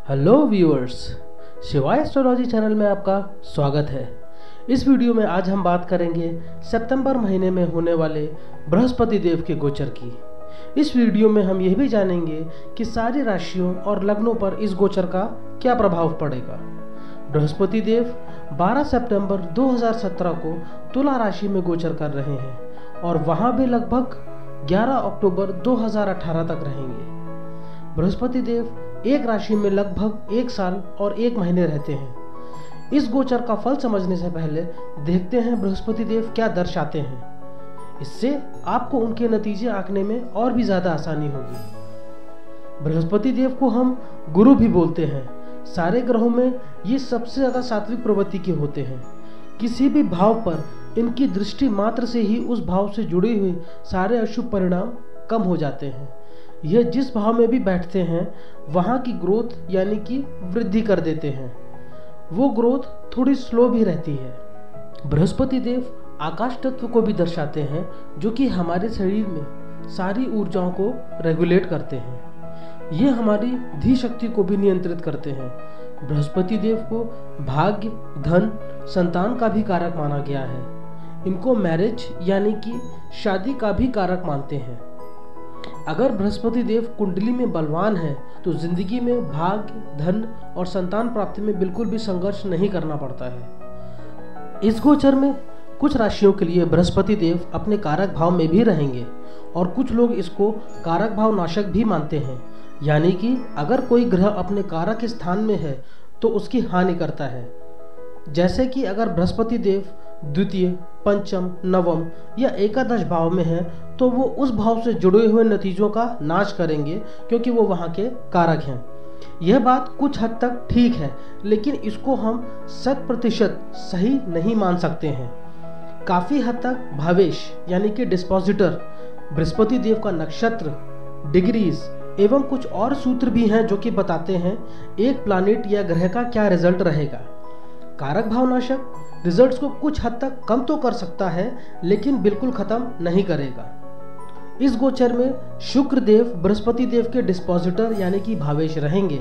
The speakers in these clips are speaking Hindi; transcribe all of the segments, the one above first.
हेलो व्यूअर्स, शिवाय एस्ट्रोलॉजी चैनल में आपका स्वागत है। इस वीडियो में आज हम बात करेंगे सितंबर महीने में होने वाले बृहस्पति देव के गोचर की। इस वीडियो में हम यह भी जानेंगे कि सारी राशियों और लग्नों पर इस गोचर का क्या प्रभाव पड़ेगा। बृहस्पति देव 12 सितंबर 2017 को तुला राशि में गोचर कर रहे हैं और वहां भी लगभग 11 अक्टूबर 2018 तक रहेंगे। बृहस्पति देव एक राशि में लगभग 1 साल और 1 महीने रहते हैं। इस गोचर का फल समझने से पहले देखते हैं बृहस्पति देव क्या दर्शाते हैं। इससे आपको उनके नतीजे आंकने में और भी ज्यादा आसानी होगी। बृहस्पति देव को हम गुरु भी बोलते हैं। सारे ग्रहों में ये सबसे ज्यादा सात्विक प्रवृत्ति के होते हैं। किसी भी भाव पर इनकी दृष्टि मात्र से ही उस भाव से जुड़े हुए सारे अशुभ परिणाम कम हो जाते हैं। यह जिस भाव में भी बैठते हैं वहां की ग्रोथ यानी कि वृद्धि कर देते हैं। वो ग्रोथ थोड़ी स्लो भी रहती है। बृहस्पति देव आकाश तत्व को भी दर्शाते हैं, जो कि हमारे शरीर में सारी ऊर्जाओं को रेगुलेट करते हैं। ये हमारी धी शक्ति को भी नियंत्रित करते हैं। बृहस्पति देव को भाग्य, धन, संतान का भी कारक माना गया है। इनको मैरिज यानी कि शादी का भी कारक मानते हैं। अगर बृहस्पति देव कुंडली में बलवान है तो जिंदगी में भाग्य, धन और संतान प्राप्ति में बिल्कुल भी संघर्ष नहीं करना पड़ता है। इस गोचर में कुछ राशियों के लिए बृहस्पति देव अपने कारक भाव में भी रहेंगे और कुछ लोग इसको कारक भाव नाशक भी मानते हैं, यानी कि अगर कोई ग्रह अपने कारक स्थान में है तो उसकी हानि करता है। जैसे कि अगर बृहस्पति देव द्वितीय, पंचम, नवम या एकादश भाव में है तो वो उस भाव से जुड़े हुए नतीजों का नाश करेंगे, क्योंकि वो वहाँ के कारक हैं। यह बात कुछ हद तक ठीक है, लेकिन इसको हम 100% सही नहीं मान सकते हैं। काफी हद तक भावेश यानी कि डिस्पोजिटर, बृहस्पति देव का नक्षत्र, डिग्रीज एवं कुछ और सूत्र भी हैं जो कि बताते हैं एक प्लैनेट या ग्रह का क्या रिजल्ट रहेगा। कारक भावनाशक रिजल्ट्स को कुछ हद तक कम तो कर सकता है, लेकिन बिल्कुल खत्म नहीं करेगा। इस गोचर में शुक्र देव बृहस्पति देव के डिस्पोजिटर यानी कि भावेश रहेंगे।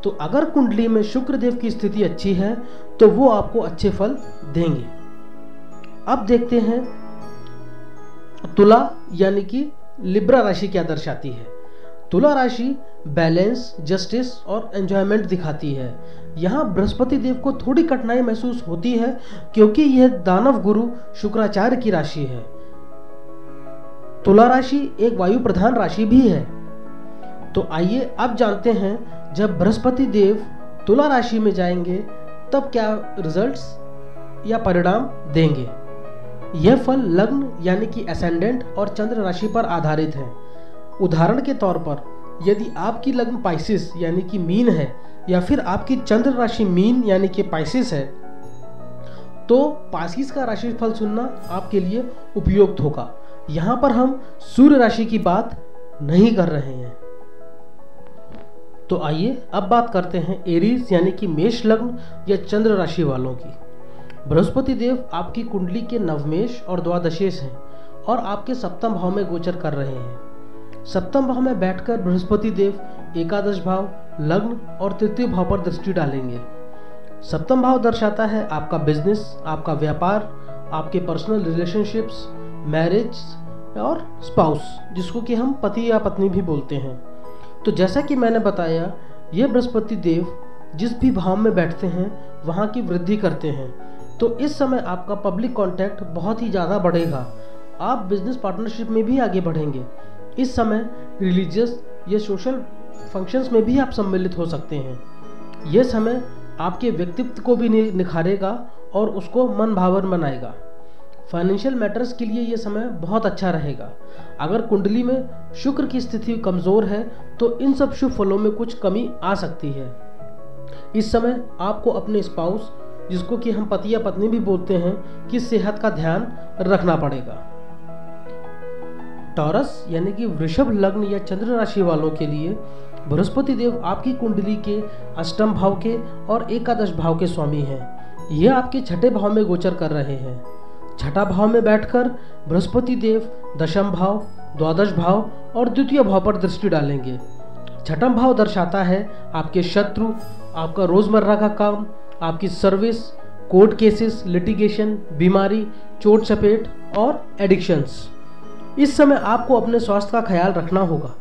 तो अगर कुंडली में शुक्र देव की स्थिति अच्छी है तो वो आपको अच्छे फल देंगे। अब देखते हैं तुला यानी कि लिब्रा राशि क्या दर्शाती है। तुला राशि बैलेंस, जस्टिस और एंजॉयमेंट दिखाती है। यहाँ बृहस्पति देव को थोड़ी कठिनाई महसूस होती है, क्योंकि यह दानव गुरु शुक्राचार्य की राशि है। तुला राशि एक वायु प्रधान राशि भी है। तो आइए अब जानते हैं जब बृहस्पति देव तुला राशि में जाएंगे तब क्या रिजल्ट्स या परिणाम देंगे। यह फल लग्न यानी कि एसेंडेंट और चंद्र राशि पर आधारित है। उदाहरण के तौर पर यदि आपकी लग्न पाइसिस यानी कि मीन है या फिर आपकी चंद्र राशि मीन यानी कि पाइसिस है तो पाइसिस का राशिफल सुनना आपके लिए उपयुक्त होगा। यहाँ पर हम सूर्य राशि की बात नहीं कर रहे हैं। तो आइए अब बात करते हैं एरीज यानी कि मेष लग्न या चंद्र राशि वालों की। बृहस्पति देव आपकी कुंडली के नवमेश और द्वादशेश हैं और आपके सप्तम भाव में गोचर कर रहे हैं। सप्तम भाव में बैठकर बृहस्पति देव एकादश भाव, लग्न और तृतीय भाव पर दृष्टि डालेंगे। सप्तम भाव दर्शाता है आपका बिजनेस, आपका व्यापार, आपके पर्सनल रिलेशनशिप्स, मैरिज और स्पाउस, जिसको कि हम पति या पत्नी भी बोलते हैं। तो जैसा कि मैंने बताया, ये बृहस्पति देव जिस भी भाव में बैठते हैं वहाँ की वृद्धि करते हैं। तो इस समय आपका पब्लिक कांटेक्ट बहुत ही ज़्यादा बढ़ेगा। आप बिजनेस पार्टनरशिप में भी आगे बढ़ेंगे। इस समय रिलीजियस या सोशल फंक्शंस में भी आप सम्मिलित हो सकते हैं। यह समय आपके व्यक्तित्व को भी निखारेगा और उसको मन भावन बनाएगा। फाइनेंशियल मैटर्स के लिए यह समय बहुत अच्छा रहेगा। अगर कुंडली में शुक्र की स्थिति कमज़ोर है तो इन सब शुभ फलों में कुछ कमी आ सकती है। इस समय आपको अपने स्पाउस, जिसको कि हम पति या पत्नी भी बोलते हैं, की सेहत का ध्यान रखना पड़ेगा। टॉरस यानी कि वृषभ लग्न या चंद्र राशि वालों के लिए बृहस्पति देव आपकी कुंडली के अष्टम भाव के और एकादश भाव के स्वामी हैं। यह आपके छठे भाव में गोचर कर रहे हैं। छठा भाव में बैठकर बृहस्पति देव दशम भाव, द्वादश भाव और द्वितीय भाव पर दृष्टि डालेंगे। छठम भाव दर्शाता है आपके शत्रु, आपका रोजमर्रा का काम, आपकी सर्विस, कोर्ट केसेस, लिटिगेशन, बीमारी, चोट चपेट और एडिक्शंस। इस समय आपको अपने स्वास्थ्य का ख्याल रखना होगा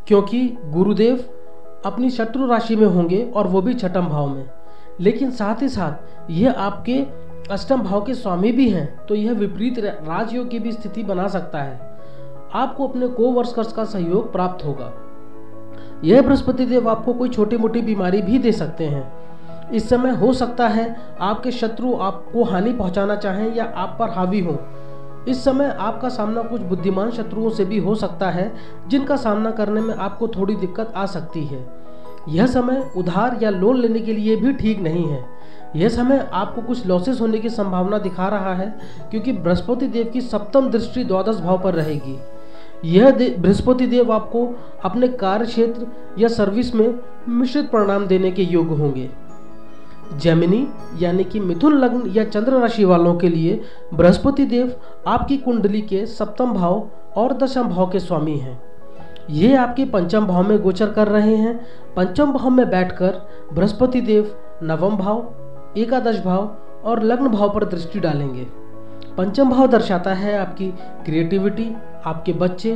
क्योंकि गुरुदेव अपनी शत्रु राशि में होंगे और वो भी छठम भाव में। लेकिन साथ ही साथ ये आपके अष्टम भाव के स्वामी भी हैं, तो यह विपरीत राजयोग की भी स्थिति बना सकता है। आपको अपने कोवर्कर्स का सहयोग प्राप्त होगा। यह बृहस्पति देव आपको कोई छोटी मोटी बीमारी भी दे सकते हैं। इस समय हो सकता है आपके शत्रु आपको हानि पहुंचाना चाहें या आप पर हावी हों। इस समय आपका सामना कुछ बुद्धिमान शत्रुओं से भी हो सकता है जिनका सामना करने में आपको थोड़ी दिक्कत आ सकती है। यह समय उधार या लोन लेने के लिए भी ठीक नहीं है। यह समय आपको कुछ लॉसेस होने की संभावना दिखा रहा है क्योंकि बृहस्पति देव की सप्तम दृष्टि द्वादश भाव पर रहेगी। यह बृहस्पति देव आपको अपने कार्य क्षेत्र या सर्विस में मिश्रित परिणाम देने के योग्य होंगे। जेमिनी यानी कि मिथुन लग्न या चंद्र राशि वालों के लिए बृहस्पति देव आपकी कुंडली के सप्तम भाव और दशम भाव के स्वामी हैं। ये आपके पंचम भाव में गोचर कर रहे हैं। पंचम भाव में बैठकर बृहस्पति देव नवम भाव, एकादश भाव और लग्न भाव पर दृष्टि डालेंगे। पंचम भाव दर्शाता है आपकी क्रिएटिविटी, आपके बच्चे,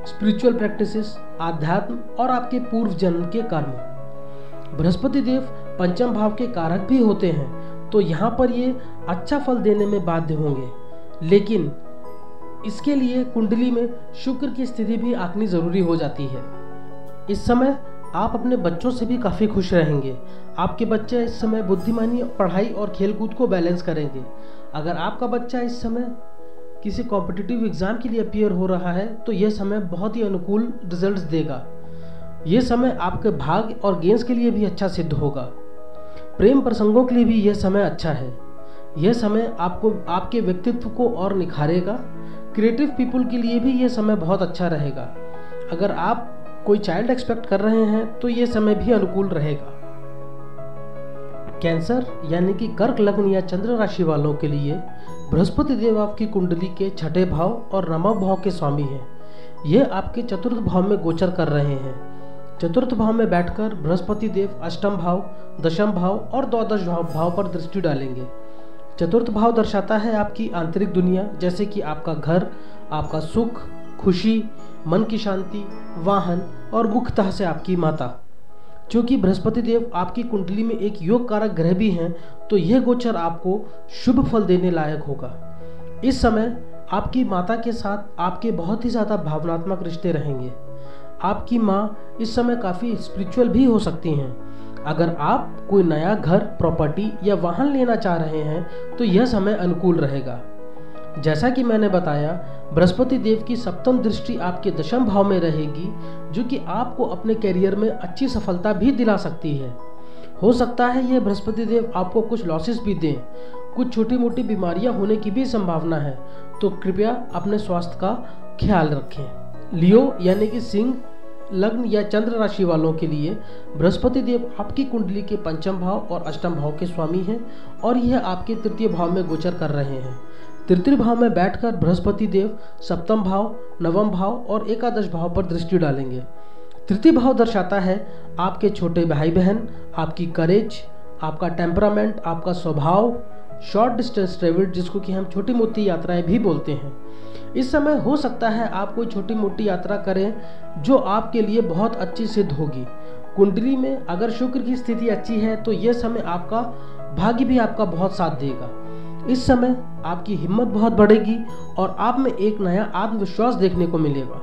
स्पिरिचुअल प्रैक्टिसेस, आध्यात्म और आपके पूर्व जन्म के कर्म। बृहस्पति देव पंचम भाव के कारक भी होते हैं, तो यहाँ पर ये अच्छा फल देने में बाध्य होंगे। लेकिन इसके लिए कुंडली में शुक्र की स्थिति भी आंकनी जरूरी हो जाती है। इस समय आप अपने बच्चों से भी काफ़ी खुश रहेंगे। आपके बच्चे इस समय बुद्धिमानी, पढ़ाई और खेलकूद को बैलेंस करेंगे। अगर आपका बच्चा इस समय किसी कॉम्पिटिटिव एग्जाम के लिए अपीयर हो रहा है तो यह समय बहुत ही अनुकूल रिजल्ट्स देगा। यह समय आपके भाग्य और गेंस के लिए भी अच्छा सिद्ध होगा। प्रेम प्रसंगों के लिए भी यह समय अच्छा है। यह समय आपको आपके व्यक्तित्व को और निखारेगा। क्रिएटिव पीपल के लिए भी यह समय बहुत अच्छा रहेगा। अगर आप कोई चाइल्ड एक्सपेक्ट कर रहे हैं तो यह समय भी अनुकूल रहेगा। कैंसर यानी कि कर्क लग्न या चंद्र राशि वालों के लिए बृहस्पति देव आपकी कुंडली के छठे भाव और नवम भाव के स्वामी हैं। यह आपके चतुर्थ भाव में गोचर कर रहे हैं। चतुर्थ भाव में बैठकर बृहस्पति देव अष्टम भाव, दशम भाव और द्वादश भाव पर दृष्टि डालेंगे। चतुर्थ भाव दर्शाता है आपकी आंतरिक दुनिया, जैसे कि आपका घर, आपका सुख, खुशी, मन की शांति, वाहन और मुख्यतः से आपकी माता। चूँकि बृहस्पति देव आपकी कुंडली में एक योग कारक ग्रह भी हैं, तो यह गोचर आपको शुभ फल देने लायक होगा। इस समय आपकी माता के साथ आपके बहुत ही ज़्यादा भावनात्मक रिश्ते रहेंगे। आपकी माँ इस समय काफ़ी स्पिरिचुअल भी हो सकती हैं। अगर आप कोई नया घर, प्रॉपर्टी या वाहन लेना चाह रहे हैं तो यह समय अनुकूल रहेगा। जैसा कि मैंने बताया, बृहस्पति देव की सप्तम दृष्टि आपके दशम भाव में रहेगी, जो कि आपको अपने करियर में अच्छी सफलता भी दिला सकती है। हो सकता है यह बृहस्पति देव आपको कुछ लॉसेस भी दें। कुछ छोटी मोटी बीमारियां होने की भी संभावना है, तो कृपया अपने स्वास्थ्य का ख्याल रखें। लियो यानी कि सिंह लग्न या चंद्र राशि वालों के लिए बृहस्पति देव आपकी कुंडली के पंचम भाव और अष्टम भाव के स्वामी हैं और यह आपके तृतीय भाव में गोचर कर रहे हैं। तृतीय भाव में बैठकर बृहस्पति देव सप्तम भाव, नवम भाव और एकादश भाव पर दृष्टि डालेंगे। तृतीय भाव दर्शाता है आपके छोटे भाई बहन, आपकी करेज, आपका टेम्परामेंट, आपका स्वभाव, शॉर्ट डिस्टेंस ट्रेवल, जिसको कि हम छोटी मोटी यात्राएं भी बोलते हैं। इस समय हो सकता है आप कोई छोटी मोटी यात्रा करें जो आपके लिए बहुत अच्छी सिद्ध होगी। कुंडली में अगर शुक्र की स्थिति अच्छी है तो यह समय आपका भाग्य भी आपका बहुत साथ देगा। इस समय आपकी हिम्मत बहुत बढ़ेगी और आप में एक नया आत्मविश्वास देखने को मिलेगा।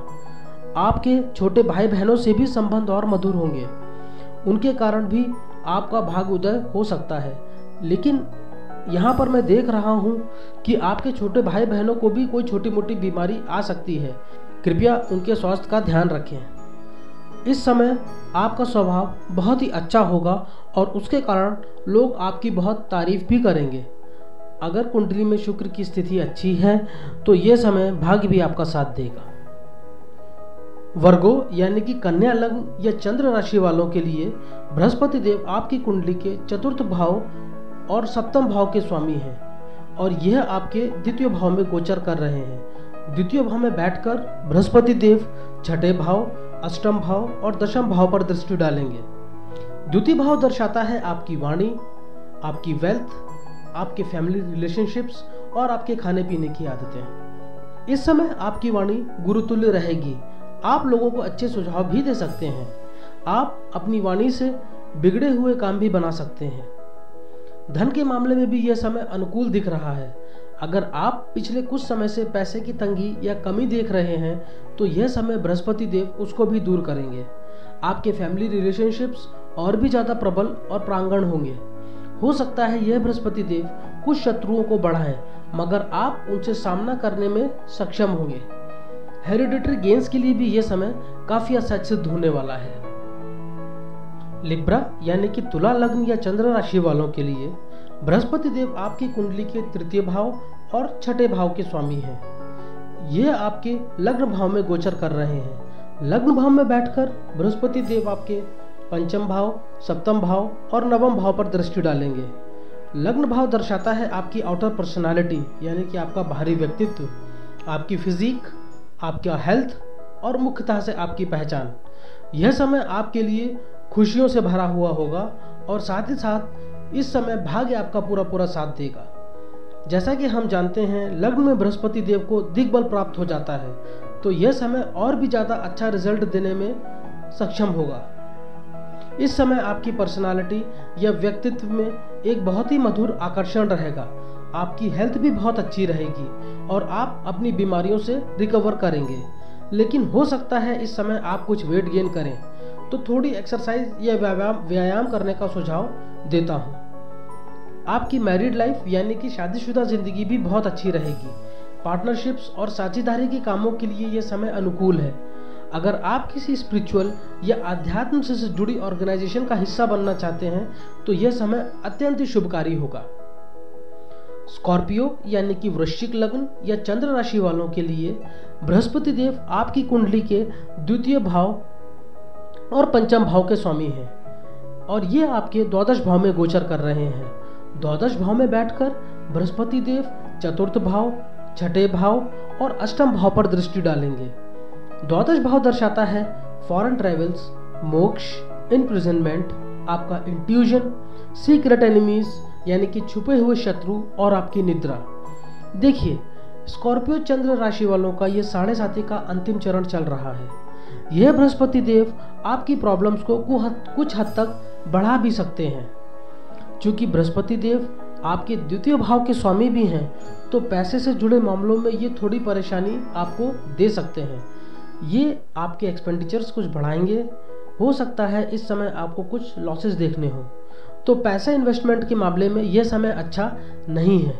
आपके छोटे भाई बहनों से भी संबंध और मधुर होंगे, उनके कारण भी आपका भाग्य उदय हो सकता है। लेकिन यहाँ पर मैं देख रहा हूँ कि आपके छोटे भाई बहनों को भी कोई छोटी मोटी बीमारी आ सकती है। कृपया उनके स्वास्थ्य का ध्यान रखें। इस समय आपका स्वभाव बहुत ही अच्छा होगा और उसके कारण लोग आपकी बहुत तारीफ भी करेंगे। अगर कुंडली में शुक्र की स्थिति अच्छी है तो यह समय भाग्य भी आपका साथ देगा। वर्गो यानी कि कन्या लग्न या चंद्र राशि वालों के लिए बृहस्पति देव आपकी कुंडली के चतुर्थ भाव और सप्तम भाव के स्वामी हैं और यह आपके द्वितीय भाव में गोचर कर रहे हैं। द्वितीय भाव में बैठकर बृहस्पति देव छठे भाव, अष्टम भाव और दशम भाव पर दृष्टि डालेंगे। द्वितीय भाव दर्शाता है आपकी वाणी, आपकी वेल्थ, आपके फैमिली रिलेशनशिप्स और आपके खाने पीने की आदतें। इस समय आपकी वाणी गुरुतुल्य रहेगी। आप लोगों को अच्छे सुझाव भी दे सकते हैं। आप अपनी वाणी से बिगड़े हुए काम भी बना सकते हैं। धन के मामले में भी यह समय अनुकूल दिख रहा है। अगर आप पिछले कुछ समय से पैसे की तंगी या कमी देख रहे हैं तो यह समय बृहस्पति देव उसको भी दूर करेंगे। आपके फैमिली रिलेशनशिप्स और भी ज़्यादा प्रबल और प्रांगण होंगे। हो सकता है यह बृहस्पति देव कुछ शत्रुओं को बढ़ाएं, मगर आप उनसे सामना करने में सक्षम होंगे। हेरिडिटरी गेन्स के लिए भी यह समय काफी अच्छा सिद्ध होने वाला है। लिब्रा यानी कि तुला लग्न या चंद्र राशि वालों के लिए बृहस्पति देव आपकी कुंडली के तृतीय भाव और छठे भाव के स्वामी हैं। ये आपके लग्न भाव में गोचर कर रहे हैं। लग्न भाव में बैठकर बृहस्पति देव आपके पंचम भाव, सप्तम भाव और नवम भाव पर दृष्टि डालेंगे। लग्न भाव दर्शाता है आपकी आउटर पर्सनालिटी यानी कि आपका बाहरी व्यक्तित्व, आपकी फिजिक, आपका हेल्थ और मुख्यतः से आपकी पहचान। यह समय आपके लिए खुशियों से भरा हुआ होगा और साथ ही साथ इस समय भाग्य आपका पूरा साथ देगा। जैसा कि हम जानते हैं लग्न में बृहस्पति देव को दिग्बल प्राप्त हो जाता है, तो यह समय और भी ज़्यादा अच्छा रिजल्ट देने में सक्षम होगा। इस समय आपकी पर्सनालिटी या व्यक्तित्व में एक बहुत ही मधुर आकर्षण रहेगा। आपकी हेल्थ भी बहुत अच्छी रहेगी और आप अपनी बीमारियों से रिकवर करेंगे। लेकिन हो सकता है इस समय आप कुछ वेट गेन करें, तो थोड़ी एक्सरसाइज या व्यायाम करने का सुझाव देता हूँ। आपकी मैरिड लाइफ यानी कि शादीशुदा जिंदगी भी बहुत अच्छी रहेगी। पार्टनरशिप्स और साझेदारी के कामों के लिए यह समय अनुकूल है। अगर आप किसी स्पिरिचुअल या आध्यात्म से जुड़ी ऑर्गेनाइजेशन का हिस्सा बनना चाहते हैं तो यह समय अत्यंत ही शुभकारी होगा। स्कॉर्पियो यानी कि वृश्चिक लग्न या चंद्र राशि वालों के लिए बृहस्पति देव आपकी कुंडली के द्वितीय भाव और पंचम भाव के स्वामी हैं और ये आपके द्वादश भाव में गोचर कर रहे हैं। द्वादश भाव में बैठकर बृहस्पति देव चतुर्थ भाव, छठे भाव और अष्टम भाव पर दृष्टि डालेंगे। द्वादश भाव दर्शाता है फॉरेन ट्रेवल्स, मोक्ष, इम्प्रिजनमेंट, आपका इंट्यूजन, सीक्रेट एनिमीज यानी कि छुपे हुए शत्रु और आपकी निद्रा। देखिए, स्कॉर्पियो चंद्र राशि वालों का ये 7.5 का अंतिम चरण चल रहा है। यह बृहस्पति देव आपकी प्रॉब्लम्स को कुछ हद तक बढ़ा भी सकते हैं। चूंकि बृहस्पति देव आपके द्वितीय भाव के स्वामी भी हैं, तो पैसे से जुड़े मामलों में ये थोड़ी परेशानी आपको दे सकते हैं। ये आपके एक्सपेंडिचर्स कुछ बढ़ाएंगे। हो सकता है इस समय आपको कुछ लॉसेस देखने हो, तो पैसा इन्वेस्टमेंट के मामले में यह समय अच्छा नहीं है।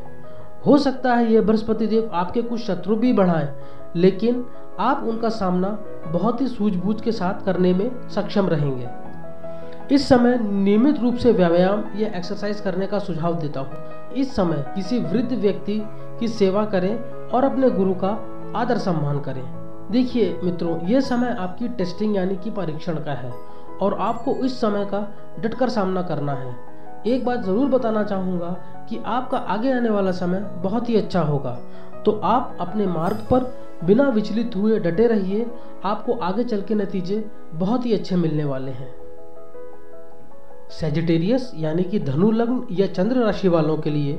हो सकता है ये बृहस्पति देव आपके कुछ शत्रु भी बढ़ाएं, लेकिन आप उनका सामना बहुत ही सूझबूझ के साथ करने में सक्षम रहेंगे। इस समय नियमित रूप से व्यायाम या एक्सरसाइज करने का सुझाव देता हूँ। इस समय किसी वृद्ध व्यक्ति की सेवा करें और अपने गुरु का आदर सम्मान करें। देखिए मित्रों, यह समय आपकी टेस्टिंग यानी कि परीक्षण का है और आपको इस समय का डटकर सामना करना है। एक बात जरूर बताना चाहूँगा कि आपका आगे आने वाला समय बहुत ही अच्छा होगा, तो आप अपने मार्ग पर बिना विचलित हुए डटे रहिए। आपको आगे चल के नतीजे बहुत ही अच्छे मिलने वाले हैं। सैजिटेरियस यानी कि धनु लग्न या चंद्र राशि वालों के लिए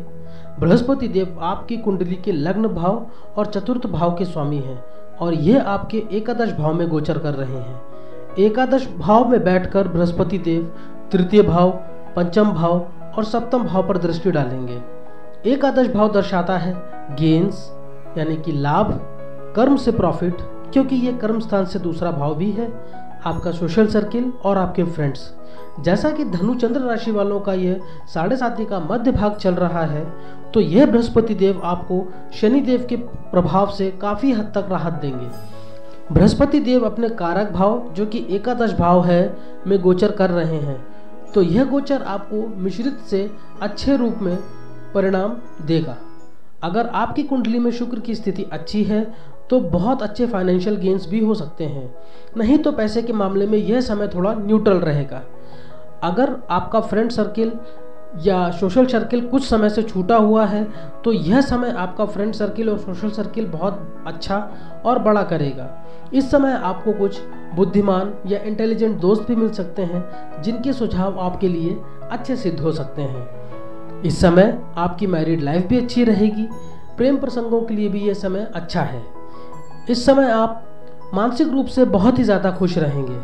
बृहस्पति देव आपकी कुंडली के लग्न भाव और चतुर्थ भाव के स्वामी हैं और ये आपके एकादश भाव में गोचर कर रहे हैं। एकादश भाव में बैठकर बृहस्पति देव तृतीय भाव, पंचम भाव और सप्तम भाव पर दृष्टि डालेंगे। एकादश भाव दर्शाता है गेन्स यानी कि लाभ, कर्म से प्रॉफिट, क्योंकि ये कर्म स्थान से दूसरा भाव भी है, आपका सोशल सर्किल और आपके फ्रेंड्स। जैसा कि धनु चंद्र राशि वालों का यह 7.5 का मध्य भाग चल रहा है, तो यह बृहस्पति देव आपको शनि देव के प्रभाव से काफी हद तक राहत देंगे। बृहस्पति देव अपने कारक भाव जो कि एकादश भाव है में गोचर कर रहे हैं, तो यह गोचर आपको मिश्रित से अच्छे रूप में परिणाम देगा। अगर आपकी कुंडली में शुक्र की स्थिति अच्छी है तो बहुत अच्छे फाइनेंशियल गेन्स भी हो सकते हैं, नहीं तो पैसे के मामले में यह समय थोड़ा न्यूट्रल रहेगा। अगर आपका फ्रेंड सर्किल या सोशल सर्किल कुछ समय से छूटा हुआ है तो यह समय आपका फ्रेंड सर्किल और सोशल सर्किल बहुत अच्छा और बड़ा करेगा। इस समय आपको कुछ बुद्धिमान या इंटेलिजेंट दोस्त भी मिल सकते हैं जिनके सुझाव आपके लिए अच्छे सिद्ध हो सकते हैं। इस समय आपकी मैरिड लाइफ भी अच्छी रहेगी। प्रेम प्रसंगों के लिए भी ये समय अच्छा है। इस समय आप मानसिक रूप से बहुत ही ज़्यादा खुश रहेंगे।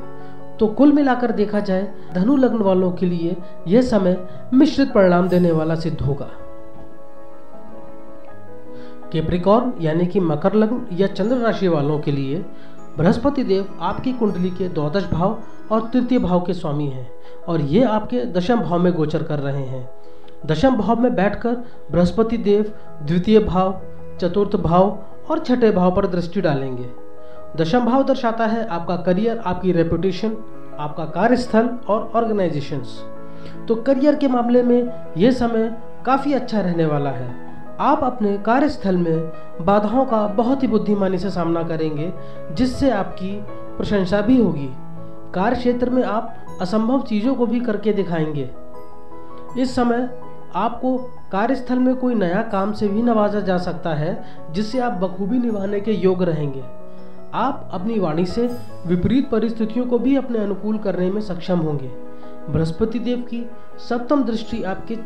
तो कुल मिलाकर देखा जाए धनु लग्न वालों के लिए यह समय मिश्रित परिणाम देने वाला सिद्ध होगा। कैप्रिकॉर्न यानी कि मकर लग्न या चंद्र राशि वालों के लिए बृहस्पति देव आपकी कुंडली के द्वादश भाव और तृतीय भाव के स्वामी हैं और ये आपके दशम भाव में गोचर कर रहे हैं। दशम भाव में बैठकर बृहस्पति देव द्वितीय भाव, चतुर्थ भाव और छठे भाव पर दृष्टि डालेंगे। दशम भाव दर्शाता है आपका करियर, आपकी रेपुटेशन, आपका कार्यस्थल और ऑर्गेनाइजेशंस। तो करियर के मामले में यह समय काफ़ी अच्छा रहने वाला है। आप अपने कार्यस्थल में बाधाओं का बहुत ही बुद्धिमानी से सामना करेंगे जिससे आपकी प्रशंसा भी होगी। कार्य क्षेत्र में आप असंभव चीज़ों को भी करके दिखाएंगे। इस समय आपको कार्यस्थल में कोई नया काम से भी नवाजा जा सकता है जिससे आप बखूबी निभाने के योग्य रहेंगे। आप अपनी वाणी से विपरीत परिस्थितियों को भी अपने अनुकूल करने में सक्षम होंगे। बृहस्पति देव की सप्तम दृष्टि आपके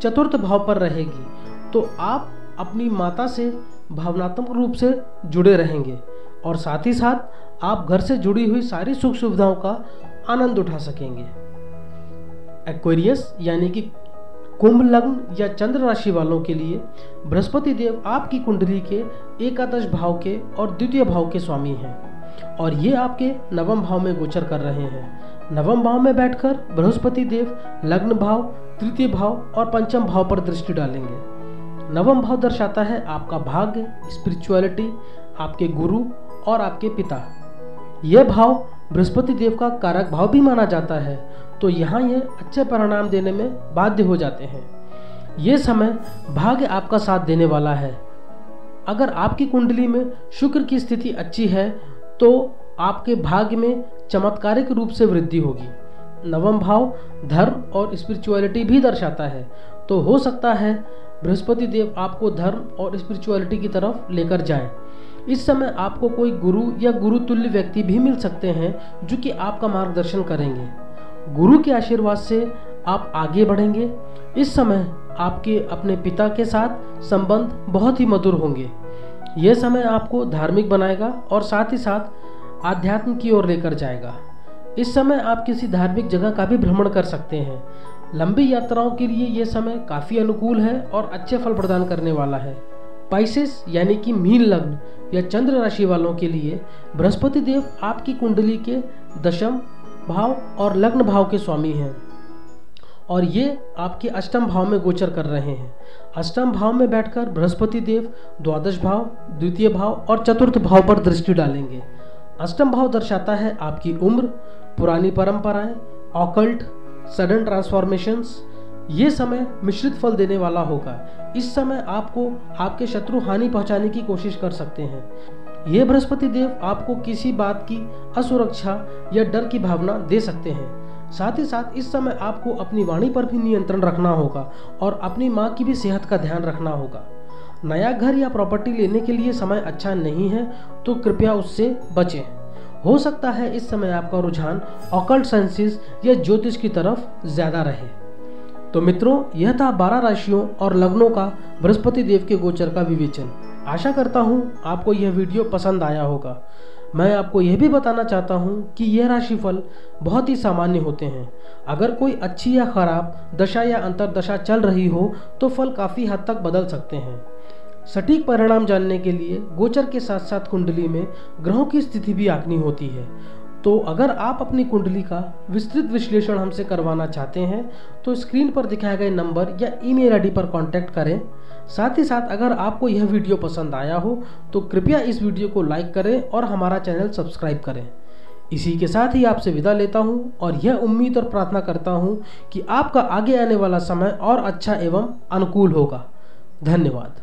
चतुर्थ भाव पर रहेगी तो आप अपनी माता से भावनात्मक रूप से जुड़े रहेंगे और साथ ही साथ आप घर से जुड़ी हुई सारी सुख सुविधाओं का आनंद उठा सकेंगे। एक्वेरियस यानी कि कुंभ लग्न या चंद्र राशि वालों के लिए बृहस्पति देव आपकी कुंडली के एकादश भाव के और द्वितीय भाव के स्वामी हैं और ये आपके नवम भाव में गोचर कर रहे हैं। नवम भाव में बैठकर बृहस्पति देव लग्न भाव, तृतीय भाव और पंचम भाव पर दृष्टि डालेंगे। नवम भाव दर्शाता है आपका भाग्य, स्पिरिचुअलिटी, आपके गुरु और आपके पिता। यह भाव बृहस्पति देव का कारक भाव भी माना जाता है तो यहाँ ये अच्छे परिणाम देने में बाध्य हो जाते हैं। ये समय भाग्य आपका साथ देने वाला है। अगर आपकी कुंडली में शुक्र की स्थिति अच्छी है तो आपके भाग्य में चमत्कारिक रूप से वृद्धि होगी। नवम भाव धर्म और स्पिरिचुअलिटी भी दर्शाता है तो हो सकता है बृहस्पति देव आपको धर्म और स्पिरिचुअलिटी की तरफ लेकर जाएं। इस समय आपको कोई गुरु या गुरुतुल्य व्यक्ति भी मिल सकते हैं जो कि आपका मार्गदर्शन करेंगे। गुरु के आशीर्वाद से आप आगे बढ़ेंगे। इस समय आपके अपने पिता के साथ संबंध बहुत ही मधुर होंगे। यह समय आपको धार्मिक बनाएगा और साथ ही साथ आध्यात्म की ओर लेकर जाएगा। इस समय आप किसी धार्मिक जगह का भी भ्रमण कर सकते हैं। लंबी यात्राओं के लिए यह समय काफ़ी अनुकूल है और अच्छे फल प्रदान करने वाला है। पाइसेस यानी कि मीन लग्न या चंद्र राशि वालों के लिए बृहस्पति देव आपकी कुंडली के दशम भाव और लग्न भाव के स्वामी हैं और ये आपके अष्टम भाव में गोचर कर रहे हैं। अष्टम भाव में बैठकर बृहस्पति देव द्वादश भाव, द्वितीय भाव और चतुर्थ भाव पर दृष्टि डालेंगे। अष्टम भाव दर्शाता है आपकी उम्र, पुरानी परंपराएं, ऑकल्ट, सडन ट्रांसफॉर्मेशंस। ये समय मिश्रित फल देने वाला होगा। इस समय आपको आपके शत्रु हानि पहुंचाने की कोशिश कर सकते हैं। ये बृहस्पति देव आपको किसी बात की असुरक्षा या डर की भावना दे सकते हैं। साथ ही साथ इस समय आपको अपनी वाणी पर भी नियंत्रण रखना होगा और अपनी माँ की भी सेहत का ध्यान रखना होगा। नया घर या प्रॉपर्टी लेने के लिए समय अच्छा नहीं है तो कृपया उससे बचें। हो सकता है इस समय आपका रुझान ऑकल्ट साइंसेस या ज्योतिष की तरफ ज़्यादा रहे। तो मित्रों, यह था 12 राशियों और लग्नों का बृहस्पति देव के गोचर का विवेचन। आशा करता हूँ आपको यह वीडियो पसंद आया होगा। मैं आपको यह भी बताना चाहता हूँ कि यह राशिफल बहुत ही सामान्य होते हैं। अगर कोई अच्छी या खराब दशा या अंतरदशा चल रही हो तो फल काफ़ी हद तक बदल सकते हैं। सटीक परिणाम जानने के लिए गोचर के साथ साथ कुंडली में ग्रहों की स्थिति भी आंकनी होती है। तो अगर आप अपनी कुंडली का विस्तृत विश्लेषण हमसे करवाना चाहते हैं तो स्क्रीन पर दिखाए गए नंबर या ईमेल आईडी पर कांटेक्ट करें। साथ ही साथ अगर आपको यह वीडियो पसंद आया हो तो कृपया इस वीडियो को लाइक करें और हमारा चैनल सब्सक्राइब करें। इसी के साथ ही आपसे विदा लेता हूं और यह उम्मीद और प्रार्थना करता हूं कि आपका आगे आने वाला समय और अच्छा एवं अनुकूल होगा। धन्यवाद।